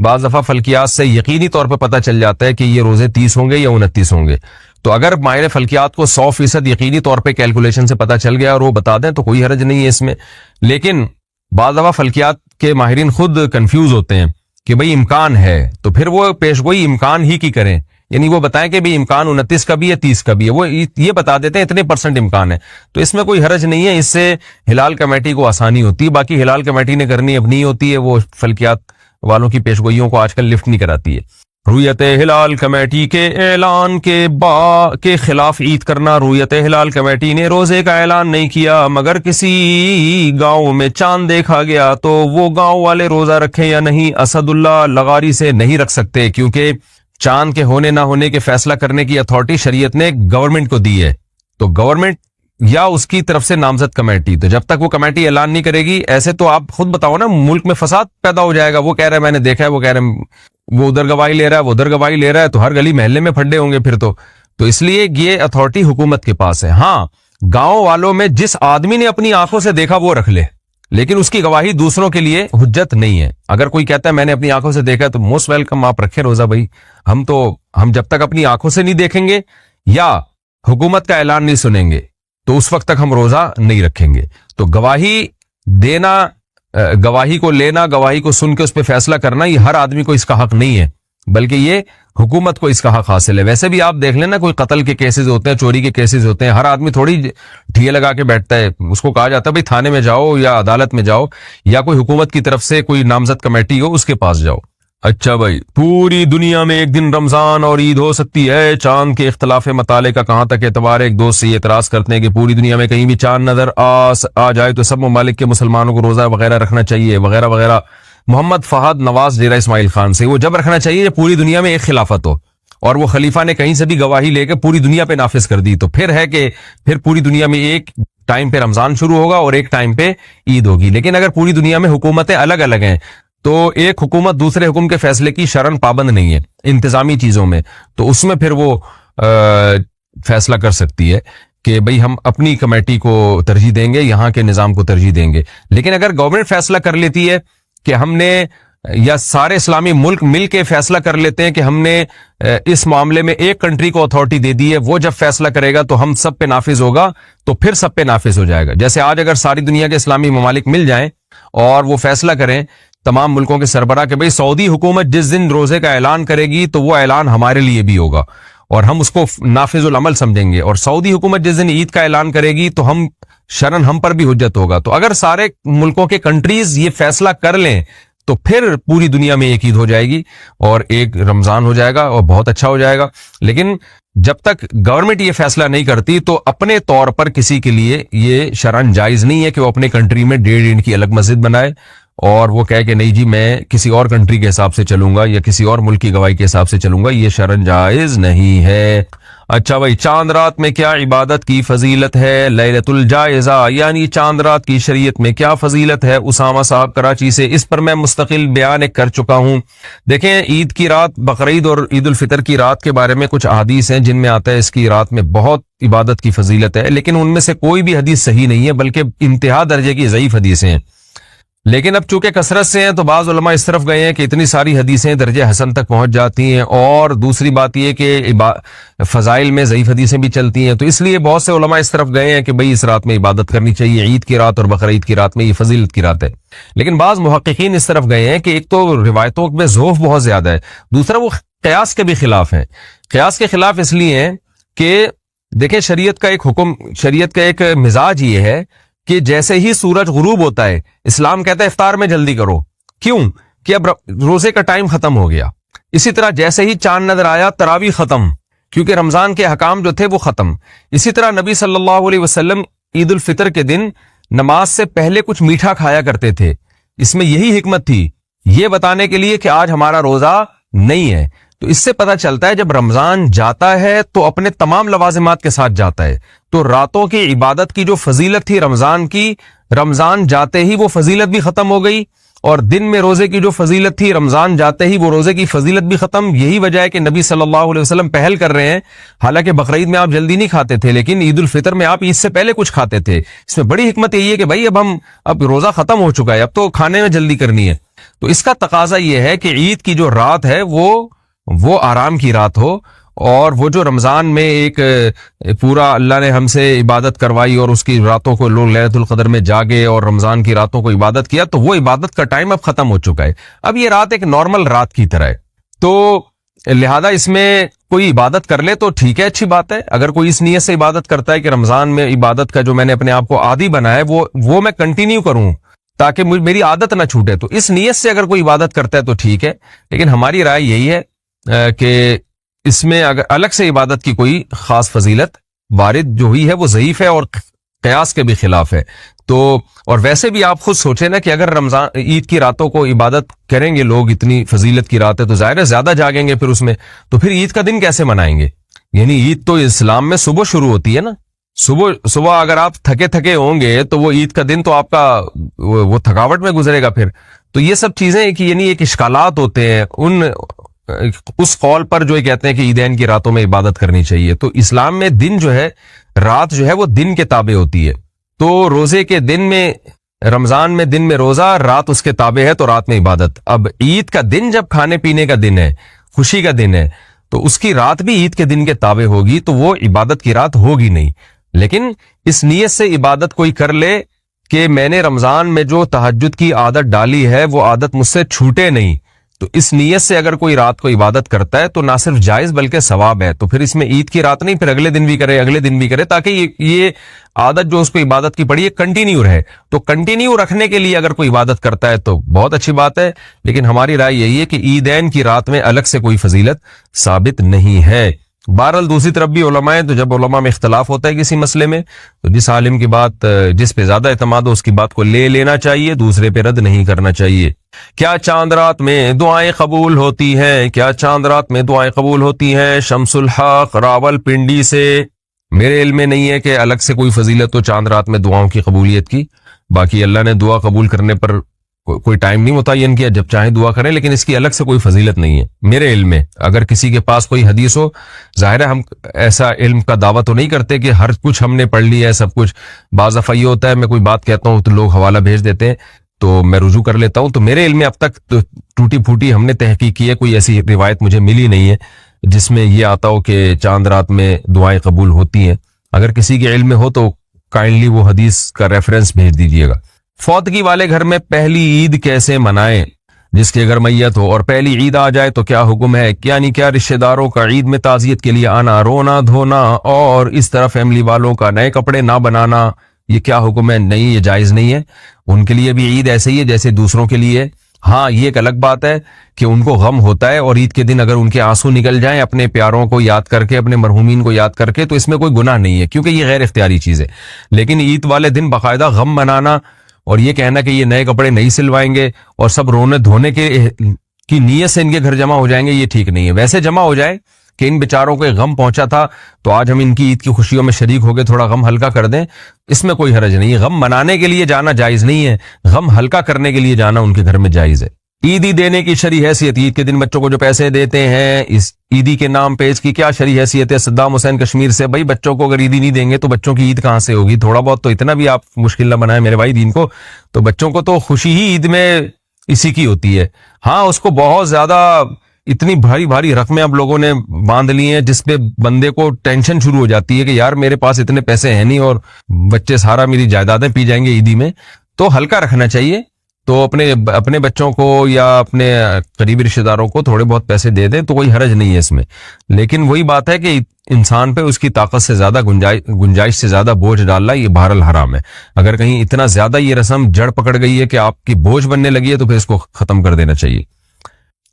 بعض دفعہ فلکیات سے یقینی طور پہ پتہ چل جاتا ہے کہ یہ روزے 30 ہوں گے یا 29 ہوں گے. تو اگر ماہر فلکیات کو 100% یقینی طور پہ کیلکولیشن سے پتہ چل گیا اور وہ بتا دیں تو کوئی حرج نہیں ہے اس میں. لیکن بعض دفعہ فلکیات کے ماہرین خود کنفیوز ہوتے ہیں کہ بھئی امکان ہے، تو پھر وہ پیشگوئی امکان ہی کی کریں. یعنی وہ بتائیں کہ بھئی امکان 29 کا بھی ہے 30 کا بھی ہے، وہ یہ بتا دیتے ہیں اتنے % امکان ہے. تو اس میں کوئی حرج نہیں ہے، اس سے ہلال کمیٹی کو آسانی ہوتی ہے. باقی ہلال کمیٹی نے کرنی اپنی ہوتی ہے، وہ فلکیات والوں کی پیشگوئیوں کو آج کل لفٹ نہیں کراتی ہے. رویت ہلال کمیٹی کے اعلان کے خلاف عید کرنا. رویت ہلال کمیٹی نے روزے کا اعلان نہیں کیا، مگر کسی گاؤں میں چاند دیکھا گیا تو وہ گاؤں والے روزہ رکھیں یا نہیں. اسد اللہ لغاری سے نہیں رکھ سکتے، کیونکہ چاند کے ہونے نہ ہونے کے فیصلہ کرنے کی اتھارٹی شریعت نے گورنمنٹ کو دی ہے. تو گورنمنٹ یا اس کی طرف سے نامزد کمیٹی، تو جب تک وہ کمیٹی اعلان نہیں کرے گی، ایسے تو آپ خود بتاؤ نا، ملک میں فساد پیدا ہو جائے گا. وہ کہہ رہا ہے میں نے دیکھا ہے، وہ کہہ رہے ہیں وہ ادھر گواہی لے رہا ہے، وہ ادھر گواہی لے رہا ہے، تو ہر گلی محلے میں پھڈے ہوں گے پھر تو اس لیے یہ اتھارٹی حکومت کے پاس ہے. ہاں، گاؤں والوں میں جس آدمی نے اپنی آنکھوں سے دیکھا وہ رکھ لے، لیکن اس کی گواہی دوسروں کے لیے حجت نہیں ہے. اگر کوئی کہتا ہے میں نے اپنی آنکھوں سے دیکھا تو موسٹ ویلکم، آپ رکھیں روزہ. بھائی ہم جب تک اپنی آنکھوں سے نہیں دیکھیں گے یا حکومت کا اعلان نہیں سنیں گے تو اس وقت تک ہم روزہ نہیں رکھیں گے. تو گواہی دینا، گواہی کو لینا، گواہی کو سن کے اس پہ فیصلہ کرنا، یہ ہر آدمی کو اس کا حق نہیں ہے، بلکہ یہ حکومت کو اس کا حق حاصل ہے. ویسے بھی آپ دیکھ لینا، کوئی قتل کے کیسز ہوتے ہیں، چوری کے کیسز ہوتے ہیں، ہر آدمی تھوڑی ٹھیے لگا کے بیٹھتا ہے. اس کو کہا جاتا ہے بھائی تھانے میں جاؤ یا عدالت میں جاؤ یا کوئی حکومت کی طرف سے کوئی نامزد کمیٹی ہو اس کے پاس جاؤ. اچھا بھائی، پوری دنیا میں ایک دن رمضان اور عید ہو سکتی ہے. چاند کے اختلاف مطالعے کا کہاں تک اعتبار ہے؟ ایک دوست سے یہ اعتراض کرتے ہیں کہ پوری دنیا میں کہیں بھی چاند نظر آ جائے تو سب ممالک کے مسلمانوں کو روزہ وغیرہ رکھنا چاہیے وغیرہ وغیرہ. محمد فہد نواز ڈیرہ اسماعیل خان سے، وہ جب رکھنا چاہیے جب پوری دنیا میں ایک خلافت ہو اور وہ خلیفہ نے کہیں سے بھی گواہی لے کے پوری دنیا پہ نافذ کر دی، تو پھر ہے کہ پھر پوری دنیا میں ایک ٹائم پہ رمضان شروع ہوگا اور ایک ٹائم پہ عید ہوگی. لیکن اگر پوری دنیا میں حکومتیں الگ الگ ہیں تو ایک حکومت دوسرے حکم کے فیصلے کی شرعاً پابند نہیں ہے انتظامی چیزوں میں، تو اس میں پھر وہ فیصلہ کر سکتی ہے کہ بھئی ہم اپنی کمیٹی کو ترجیح دیں گے، یہاں کے نظام کو ترجیح دیں گے. لیکن اگر گورنمنٹ فیصلہ کر لیتی ہے کہ ہم نے، یا سارے اسلامی ملک مل کے فیصلہ کر لیتے ہیں کہ ہم نے اس معاملے میں ایک کنٹری کو اتھارٹی دے دی ہے، وہ جب فیصلہ کرے گا تو ہم سب پہ نافذ ہوگا، تو پھر سب پہ نافذ ہو جائے گا. جیسے آج اگر ساری دنیا کے اسلامی ممالک مل جائیں اور وہ فیصلہ کریں تمام ملکوں کے سربراہ کہ بھئی سعودی حکومت جس دن روزے کا اعلان کرے گی تو وہ اعلان ہمارے لیے بھی ہوگا اور ہم اس کو نافذ العمل سمجھیں گے، اور سعودی حکومت جس دن عید کا اعلان کرے گی تو ہم شرعاً ہم پر بھی حجت ہوگا. تو اگر سارے ملکوں کے کنٹریز یہ فیصلہ کر لیں تو پھر پوری دنیا میں ایک عید ہو جائے گی اور ایک رمضان ہو جائے گا اور بہت اچھا ہو جائے گا. لیکن جب تک گورنمنٹ یہ فیصلہ نہیں کرتی تو اپنے طور پر کسی کے لیے یہ شرعاً جائز نہیں ہے کہ وہ اپنے کنٹری میں 1.5 انچ کی الگ مسجد بنائے اور وہ کہے کہ نہیں جی میں کسی اور کنٹری کے حساب سے چلوں گا یا کسی اور ملک کی گواہی کے حساب سے چلوں گا. یہ شرعاً جائز نہیں ہے. اچھا بھائی، چاند رات میں کیا عبادت کی فضیلت ہے؟ لیلۃ الجائزہ یعنی چاند رات کی شریعت میں کیا فضیلت ہے؟ اسامہ صاحب کراچی سے، اس پر میں مستقل بیان کر چکا ہوں. دیکھیں، عید کی رات، بقرعید اور عید الفطر کی رات کے بارے میں کچھ احادیث ہیں جن میں آتا ہے اس کی رات میں بہت عبادت کی فضیلت ہے، لیکن ان میں سے کوئی بھی حدیث صحیح نہیں ہے، بلکہ انتہا درجے کی ضعیف حدیثیں ہیں. لیکن اب چونکہ کثرت سے ہیں تو بعض علماء اس طرف گئے ہیں کہ اتنی ساری حدیثیں درجہ حسن تک پہنچ جاتی ہیں، اور دوسری بات یہ کہ فضائل میں ضعیف حدیثیں بھی چلتی ہیں، تو اس لیے بہت سے علماء اس طرف گئے ہیں کہ بھئی اس رات میں عبادت کرنی چاہیے، عید کی رات اور بقرعید کی رات میں یہ فضیلت کی رات ہے. لیکن بعض محققین اس طرف گئے ہیں کہ ایک تو روایتوں میں ذوف بہت زیادہ ہے، دوسرا وہ قیاس کے بھی خلاف ہیں. قیاس کے خلاف اس لیے ہیں کہ دیکھیں، شریعت کا ایک حکم، شریعت کا ایک مزاج یہ ہے کہ جیسے ہی سورج غروب ہوتا ہے اسلام کہتا ہے افطار میں جلدی کرو. کیوں؟ کہ اب روزے کا ٹائم ختم ہو گیا. اسی طرح جیسے ہی چاند نظر آیا تراویح ختم، کیونکہ رمضان کے احکام جو تھے وہ ختم. اسی طرح نبی صلی اللہ علیہ وسلم عید الفطر کے دن نماز سے پہلے کچھ میٹھا کھایا کرتے تھے. اس میں یہی حکمت تھی، یہ بتانے کے لیے کہ آج ہمارا روزہ نہیں ہے. تو اس سے پتہ چلتا ہے جب رمضان جاتا ہے تو اپنے تمام لوازمات کے ساتھ جاتا ہے. تو راتوں کی عبادت کی جو فضیلت تھی رمضان کی، رمضان جاتے ہی وہ فضیلت بھی ختم ہو گئی، اور دن میں روزے کی جو فضیلت تھی رمضان جاتے ہی وہ روزے کی فضیلت بھی ختم. یہی وجہ ہے کہ نبی صلی اللہ علیہ وسلم پہل کر رہے ہیں. حالانکہ بقرعید میں آپ جلدی نہیں کھاتے تھے، لیکن عید الفطر میں آپ عید سے پہلے کچھ کھاتے تھے. اس میں بڑی حکمت یہی ہے کہ بھائی اب روزہ ختم ہو چکا ہے، اب تو کھانے میں جلدی کرنی ہے. تو اس کا تقاضا یہ ہے کہ عید کی جو رات ہے وہ آرام کی رات ہو، اور وہ جو رمضان میں ایک پورا اللہ نے ہم سے عبادت کروائی اور اس کی راتوں کو لوگ لیلۃ القدر میں جاگے اور رمضان کی راتوں کو عبادت کیا، تو وہ عبادت کا ٹائم اب ختم ہو چکا ہے، اب یہ رات ایک نارمل رات کی طرح ہے. تو لہذا اس میں کوئی عبادت کر لے تو ٹھیک ہے، اچھی بات ہے. اگر کوئی اس نیت سے عبادت کرتا ہے کہ رمضان میں عبادت کا جو میں نے اپنے آپ کو عادی بنایا ہے وہ میں کنٹینیو کروں تاکہ میری عادت نہ چھوٹے، تو اس نیت سے اگر کوئی عبادت کرتا ہے تو ٹھیک ہے. لیکن ہماری رائے یہی ہے کہ اس میں اگر الگ سے عبادت کی کوئی خاص فضیلت وارد جو ہوئی ہے وہ ضعیف ہے اور قیاس کے بھی خلاف ہے. تو اور ویسے بھی آپ خود سوچیں نا کہ اگر رمضان عید کی راتوں کو عبادت کریں گے لوگ، اتنی فضیلت کی رات ہے تو ظاہر ہے زیادہ جاگیں گے پھر اس میں، تو پھر عید کا دن کیسے منائیں گے؟ یعنی عید تو اسلام میں صبح شروع ہوتی ہے نا، صبح اگر آپ تھکے ہوں گے تو وہ عید کا دن تو آپ کا وہ تھکاوٹ میں گزرے گا پھر. تو یہ سب چیزیں یعنی ایک اشکالات ہوتے ہیں اس قول پر جو کہتے ہیں کہ عیدین کی راتوں میں عبادت کرنی چاہیے. تو اسلام میں دن جو ہے، رات جو ہے وہ دن کے تابع ہوتی ہے. تو روزے کے دن میں، رمضان میں دن میں روزہ، رات اس کے تابع ہے تو رات میں عبادت. اب عید کا دن جب کھانے پینے کا دن ہے، خوشی کا دن ہے، تو اس کی رات بھی عید کے دن کے تابع ہوگی، تو وہ عبادت کی رات ہوگی نہیں. لیکن اس نیت سے عبادت کوئی کر لے کہ میں نے رمضان میں جو تہجد کی عادت ڈالی ہے وہ عادت مجھ سے چھوٹے نہیں، تو اس نیت سے اگر کوئی رات کو عبادت کرتا ہے تو نہ صرف جائز بلکہ ثواب ہے. تو پھر اس میں عید کی رات نہیں، پھر اگلے دن بھی کرے تاکہ یہ عادت جو اس کو عبادت کی پڑی ہے کنٹینیو رہے. تو کنٹینیو رکھنے کے لیے اگر کوئی عبادت کرتا ہے تو بہت اچھی بات ہے. لیکن ہماری رائے یہی ہے کہ عیدین کی رات میں الگ سے کوئی فضیلت ثابت نہیں ہے. بہرحال دوسری طرف بھی علماء ہیں، تو جب علماء میں اختلاف ہوتا ہے کسی مسئلے میں تو جس عالم کی بات، جس پہ زیادہ اعتماد ہو اس کی بات کو لے لینا چاہیے، دوسرے پہ رد نہیں کرنا چاہیے. کیا چاند رات میں دعائیں قبول ہوتی ہیں؟ کیا چاند رات میں دعائیں قبول ہوتی ہیں؟ شمس الحق راول پنڈی سے. میرے علم میں نہیں ہے کہ الگ سے کوئی فضیلت ہو چاند رات میں دعاؤں کی قبولیت کی. باقی اللہ نے دعا قبول کرنے پر کوئی ٹائم نہیں متعین کیا، جب چاہیں دعا کریں، لیکن اس کی الگ سے کوئی فضیلت نہیں ہے میرے علم میں. اگر کسی کے پاس کوئی حدیث ہو، ظاہر ہے ہم ایسا علم کا دعویٰ تو نہیں کرتے کہ ہر کچھ ہم نے پڑھ لیا ہے سب کچھ. بعض دفعہ یہ ہوتا ہے میں کوئی بات کہتا ہوں تو لوگ حوالہ بھیج دیتے ہیں تو میں رجوع کر لیتا ہوں. تو میرے علم میں اب تک ٹوٹی پھوٹی ہم نے تحقیق کی ہے، کوئی ایسی روایت مجھے ملی نہیں ہے جس میں یہ آتا ہو کہ چاند رات میں دعائیں قبول ہوتی ہیں. اگر کسی کے علم میں ہو تو کائنڈلی وہ حدیث کا ریفرنس بھیج دیجیے گا. فوتگی والے گھر میں پہلی عید کیسے منائیں؟ جس کے گھر میت ہو اور پہلی عید آ جائے تو کیا حکم ہے؟ یعنی کیا رشتہ داروں کا عید میں تعزیت کے لیے آنا، رونا دھونا، اور اس طرح فیملی والوں کا نئے کپڑے نہ بنانا، یہ کیا حکم ہے؟ نہیں، یہ جائز نہیں ہے. ان کے لیے بھی عید ایسے ہی ہے جیسے دوسروں کے لیے. ہاں یہ ایک الگ بات ہے کہ ان کو غم ہوتا ہے، اور عید کے دن اگر ان کے آنسو نکل جائیں اپنے پیاروں کو یاد کر کے، اپنے مرحومین کو یاد کر کے، تو اس میں کوئی گناہ نہیں ہے کیونکہ یہ غیر اختیاری چیز ہے. لیکن عید والے دن باقاعدہ غم منانا اور یہ کہنا کہ یہ نئے کپڑے نہیں سلوائیں گے اور سب رونے دھونے کی نیت سے ان کے گھر جمع ہو جائیں گے، یہ ٹھیک نہیں ہے. ویسے جمع ہو جائے کہ ان بیچاروں کو غم پہنچا تھا تو آج ہم ان کی عید کی خوشیوں میں شریک ہو گئے، تھوڑا غم ہلکا کر دیں، اس میں کوئی حرج نہیں ہے. غم منانے کے لیے جانا جائز نہیں ہے، غم ہلکا کرنے کے لیے جانا ان کے گھر میں جائز ہے. عیدی دینے کی شرعی حیثیت، عید کے دن بچوں کو جو پیسے دیتے ہیں اس عیدی کے نام پہ، اس کی کیا شرعی حیثیت ہے؟ صدام حسین کشمیر سے. بھائی بچوں کو اگر عیدی نہیں دیں گے تو بچوں کی عید کہاں سے ہوگی؟ تھوڑا بہت تو اتنا بھی آپ مشکل نہ بنائیں میرے بھائی دین کو. تو بچوں کو تو خوشی ہی عید میں اسی کی ہوتی ہے. ہاں اس کو بہت زیادہ اتنی بھاری رقمیں اب لوگوں نے باندھ لی ہیں جس پہ بندے کو ٹینشن شروع ہو جاتی ہے کہ یار میرے پاس اتنے پیسے ہیں نہیں اور بچے سارا میری جائیدادیں پی جائیں گے عیدی میں. تو ہلکا رکھنا چاہیے. تو اپنے بچوں کو یا اپنے قریبی رشتہ داروں کو تھوڑے بہت پیسے دے دیں تو کوئی حرج نہیں ہے اس میں. لیکن وہی بات ہے کہ انسان پہ اس کی طاقت سے زیادہ گنجائش سے زیادہ بوجھ ڈالنا یہ بہرحال حرام ہے. اگر کہیں اتنا زیادہ یہ رسم جڑ پکڑ گئی ہے کہ آپ کی بوجھ بننے لگی ہے تو پھر اس کو ختم کر دینا چاہیے.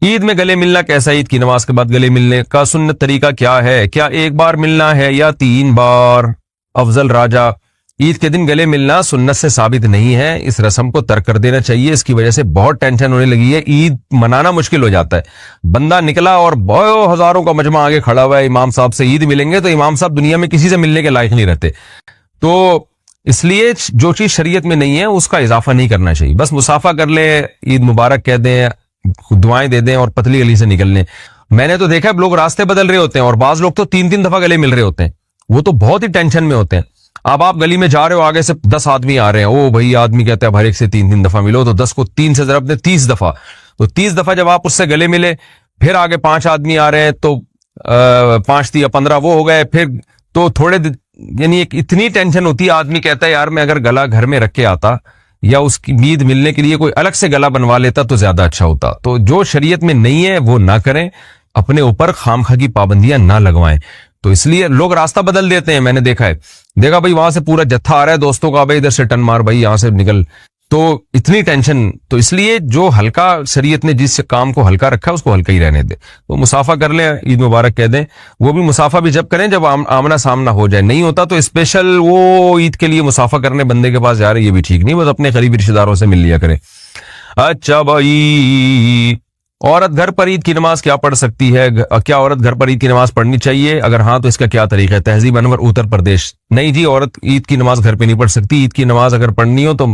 عید میں گلے ملنا کیسا؟ عید کی نماز کے بعد گلے ملنے کا سنت طریقہ کیا ہے؟ کیا ایک بار ملنا ہے یا 3 بار؟ افضل راجہ، عید کے دن گلے ملنا سنت سے ثابت نہیں ہے، اس رسم کو ترک کر دینا چاہیے. اس کی وجہ سے بہت ٹینشن ہونے لگی ہے، عید منانا مشکل ہو جاتا ہے. بندہ نکلا اور بہت ہزاروں کا مجمع آگے کھڑا ہوا ہے، امام صاحب سے عید ملیں گے، تو امام صاحب دنیا میں کسی سے ملنے کے لائق نہیں رہتے. تو اس لیے جو چیز شریعت میں نہیں ہے اس کا اضافہ نہیں کرنا چاہیے. بس مصافحہ کر لیں، عید مبارک کہہ دیں، دعائیں دے دیں اور پتلی گلی سے نکل لیں. میں نے تو دیکھا اب لوگ راستے بدل رہے ہوتے ہیں اور بعض لوگ تو 3 دفعہ گلے مل رہے ہوتے ہیں، وہ تو بہت ہی ٹینشن میں ہوتے ہیں. اب آپ گلی میں جا رہے ہو, آگے سے 10 آدمی آ رہے ہیں, او بھائی آدمی کہتا ہے ہر ایک سے 3 دفعہ ملو, تو 10 کو 3 سے ضرب دیں 30 دفعہ, تو 30 دفعہ جب آپ اس سے گلے ملے, پھر آگے 5 آدمی آ رہے ہیں, تو 5 یا 15 وہ ہو گئے, پھر تو تھوڑے یعنی ایک اتنی ٹینشن ہوتی ہے, آدمی کہتا ہے یار میں اگر گلا گھر میں رکھ کے آتا یا اس کی عید ملنے کے لیے کوئی الگ سے گلا بنوا لیتا تو زیادہ اچھا ہوتا. تو جو شریعت میں نہیں ہے وہ نہ کریں, اپنے اوپر خامخواہ کی پابندیاں نہ لگوائیں. تو اس لیے لوگ راستہ بدل دیتے ہیں, میں نے دیکھا بھائی وہاں سے پورا جتھا آ رہا ہے دوستوں کا, بھائی ادھر سے ٹن مار, بھائی یہاں سے نکل, تو اتنی ٹینشن. تو اس لیے جو ہلکا شریعت نے جس کام کو ہلکا رکھا ہے اس کو ہلکا ہی رہنے دے. تو مسافہ کر لیں, عید مبارک کہہ دیں, وہ بھی مسافہ بھی جب کریں جب آمنا سامنا ہو جائے. نہیں ہوتا تو اسپیشل وہ عید کے لیے مسافہ کرنے بندے کے پاس جا رہے, یہ بھی ٹھیک نہیں, بس اپنے قریبی رشتے داروں سے مل لیا کریں. اچھا بھائی, عورت گھر پر عید کی نماز کیا پڑھ سکتی ہے؟ کیا عورت گھر پر عید کی نماز پڑھنی چاہیے؟ اگر ہاں تو اس کا کیا طریقہ ہے؟ تہذیب انور اتر پردیش. نہیں جی, عورت عید کی نماز گھر پہ نہیں پڑھ سکتی. عید کی نماز اگر پڑھنی ہو تو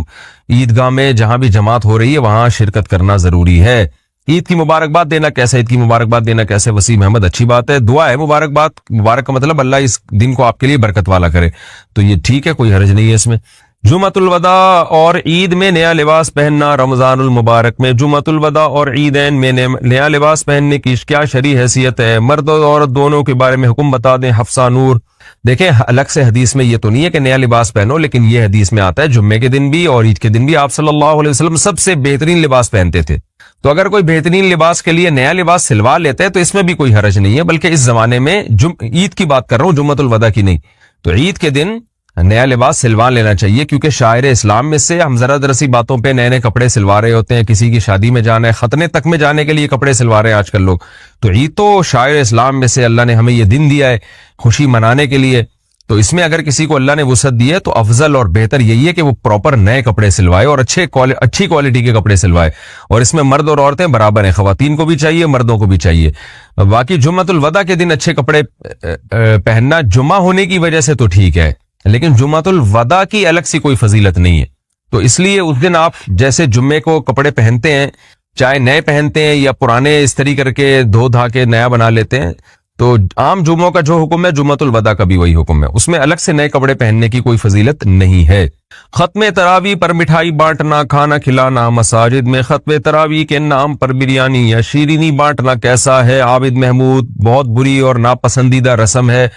عیدگاہ میں جہاں بھی جماعت ہو رہی ہے وہاں شرکت کرنا ضروری ہے. عید کی مبارکباد دینا کیسے؟ عید کی مبارکباد دینا کیسے وسیم احمد؟ اچھی بات ہے, دعا ہے مبارکباد, مبارک کا مطلب اللہ اس دن کو آپ کے لیے برکت والا کرے, تو یہ ٹھیک ہے, کوئی حرج نہیں ہے اس میں. جمعۃ الوداع اور عید میں نیا لباس پہننا رمضان المبارک میں. جمعۃ الوداع اور عیدین میں نیا لباس پہننے کی کیا شرعی حیثیت ہے؟ مرد اور عورت دونوں کے بارے میں حکم بتا دیں. حفصہ نور. دیکھیں الگ سے حدیث میں یہ تو نہیں ہے کہ نیا لباس پہنو, لیکن یہ حدیث میں آتا ہے جمعے کے دن بھی اور عید کے دن بھی آپ صلی اللہ علیہ وسلم سب سے بہترین لباس پہنتے تھے. تو اگر کوئی بہترین لباس کے لیے نیا لباس سلوا لیتے ہیں تو اس میں بھی کوئی حرج نہیں ہے, بلکہ اس زمانے میں عید کی بات کر رہا ہوں, جمعۃ الوداع کی نہیں. تو عید کے دن نیا لباس سلوان لینا چاہیے, کیونکہ شاعر اسلام میں سے ہم ذرا درسی باتوں پہ نئے نئے کپڑے سلوا رہے ہوتے ہیں. کسی کی شادی میں جانا ہے, ختنے تک میں جانے کے لیے کپڑے سلوا رہے ہیں آج کل لوگ. تو عید تو شاعر اسلام میں سے اللہ نے ہمیں یہ دن دیا ہے خوشی منانے کے لیے, تو اس میں اگر کسی کو اللہ نے وسعت دی ہے تو افضل اور بہتر یہی ہے کہ وہ پراپر نئے کپڑے سلوائے اور اچھی کوالٹی کے کپڑے سلوائے. اور اس میں مرد اور عورتیں برابر ہیں, خواتین کو بھی چاہیے مردوں کو بھی چاہیے. باقی جمعۃ الوداع کے دن اچھے کپڑے پہننا جمعہ ہونے کی وجہ سے تو ٹھیک ہے, لیکن جمعۃ الوداع کی الگ سی کوئی فضیلت نہیں ہے. تو اس لیے اس دن آپ جیسے جمعے کو کپڑے پہنتے ہیں, چاہے نئے پہنتے ہیں یا پرانے استری کر کے دھو دھا کے نیا بنا لیتے ہیں, تو عام جمعوں کا جو حکم ہے جمعۃ الوداع کا بھی وہی حکم ہے, اس میں الگ سے نئے کپڑے پہننے کی کوئی فضیلت نہیں ہے. ختم تراویح پر مٹھائی بانٹنا, کھانا کھلانا. مساجد میں ختم تراویح کے نام پر بریانی یا شیرینی بانٹنا کیسا ہے؟ عابد محمود. بہت بری اور ناپسندیدہ رسم ہے,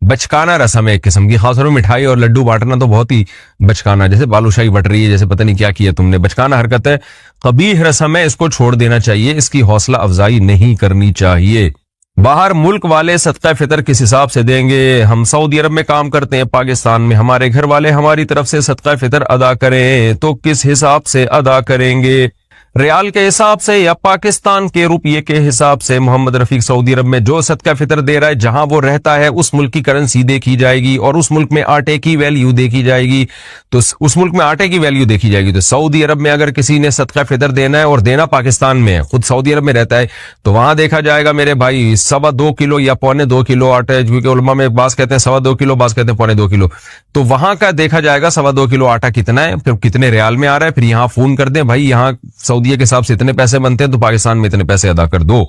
بچکانا رسم ہے ایک قسم کی. خاص طور پر مٹھائی اور لڈو بانٹنا تو بہت ہی بچکانا, جیسے بالوشاہی بٹ رہی ہے, جیسے پتہ نہیں کیا کیا تم نے. بچکانا حرکت ہے, قبیح رسم ہے, اس کو چھوڑ دینا چاہیے, اس کی حوصلہ افزائی نہیں کرنی چاہیے. باہر ملک والے صدقہ فطر کس حساب سے دیں گے؟ ہم سعودی عرب میں کام کرتے ہیں, پاکستان میں ہمارے گھر والے ہماری طرف سے صدقہ فطر ادا کریں تو کس حساب سے ادا کریں گے؟ ریال کے حساب سے یا پاکستان کے روپیے کے حساب سے؟ محمد رفیق سعودی عرب میں جو صدقہ فطر دے رہا ہے جہاں وہ رہتا ہے اس ملک کی کرنسی دیکھی جائے گی اور اس ملک میں آٹے کی ویلیو دیکھی جائے گی. تو اس ملک میں آٹے کی ویلیو دیکھی جائے گی. تو سعودی عرب میں اگر کسی نے صدقہ فطر دینا ہے اور دینا پاکستان میں ہے, خود سعودی عرب میں رہتا ہے, تو وہاں دیکھا جائے گا میرے بھائی 2.25 کلو یا 2.25 کلو آٹا, کیونکہ علماء میں بعض کہتے ہیں 2.25 کلو, بعض کہتے ہیں 2.25 کلو. تو وہاں کا دیکھا جائے گا 2.25 کلو آٹا کتنا ہے, پھر کتنے ریال میں آ رہا ہے, پھر یہاں فون کر دیں بھائی یہاں سعودیہ کے حساب سے اتنے پیسے بنتے ہیں تو پاکستان میں اتنے پیسے ادا کر دو.